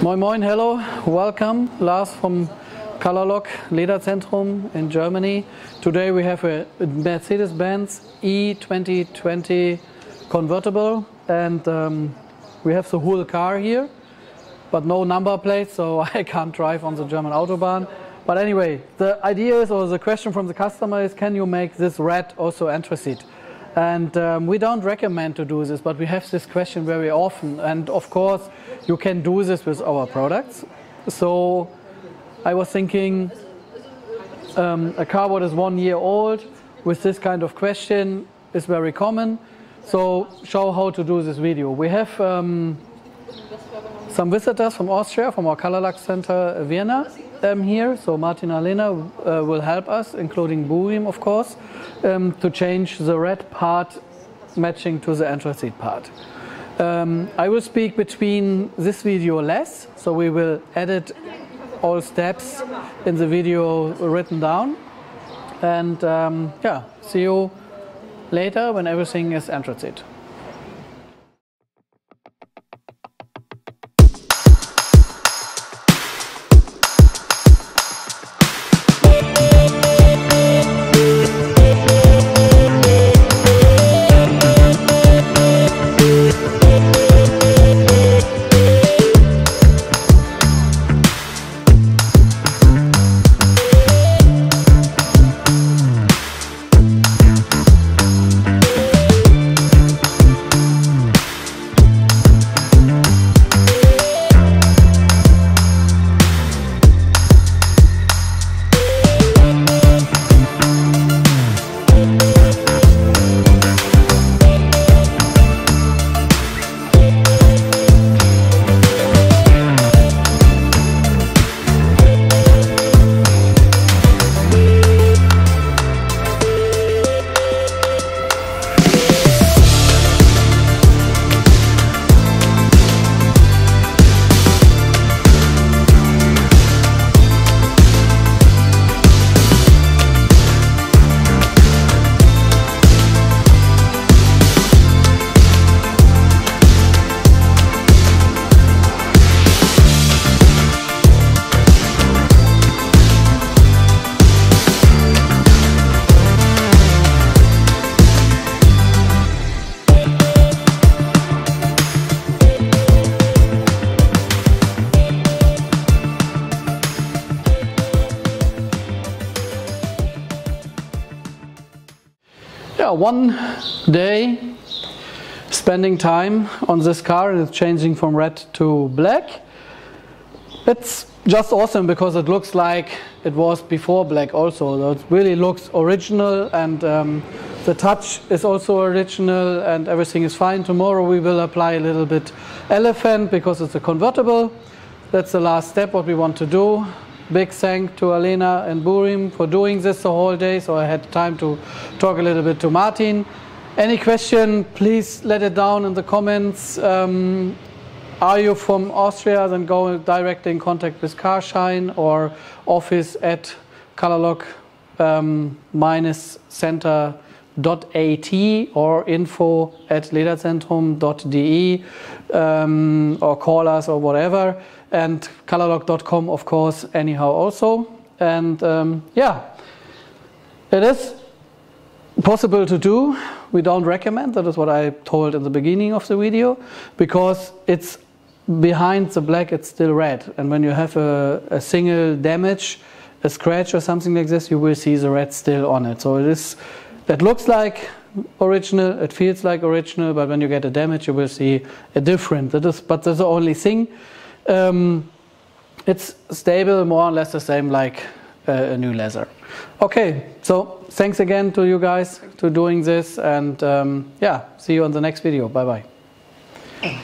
Moin Moin, hello, welcome, Lars from Colourlock Lederzentrum in Germany. Today we have a Mercedes-Benz E2020 convertible, and we have the whole car here, but no number plate, so I can't drive on the German Autobahn. But anyway, the idea is, or the question from the customer is, can you make this red also anthracite? And we don't recommend to do this, but we have this question very often, and of course you can do this with our products. So I was thinking a car that is 1 year old with this kind of question is very common, so show how to do this video. We have some visitors from Austria, from our Colourlock Center Vienna here, so Martin and Alena will help us, including Burim of course, to change the red part matching to the anthracite part. I will speak between this video less, so we will edit all steps in the video written down, and yeah, see you later when everything is anthracite. Yeah, one day spending time on this car, and it's changing from red to black. It's just awesome because it looks like it was before black also. So it really looks original, and the touch is also original, and everything is fine. Tomorrow we will apply a little bit elephant because it's a convertible. That's the last step what we want to do. Big thank to Alena and Burim for doing this the whole day, so I had time to talk a little bit to Martin. Any question, please let it down in the comments. Are you from Austria? Then go directly in contact with Carshine or office at Colourlock-center.at or info@lederzentrum.de, or call us or whatever. And Colourlock.com of course anyhow also, and yeah, it is possible to do. We don't recommend, that is what I told in the beginning of the video, because it's behind the black, it's still red, and when you have a single damage, a scratch or something like this, you will see the red still on it. So it is, that looks like original, it feels like original, but when you get a damage you will see a different. That is, but that's the only thing. It's stable, more or less the same like a new leather. Okay, so thanks again to you guys to doing this, and yeah, see you on the next video. Bye bye.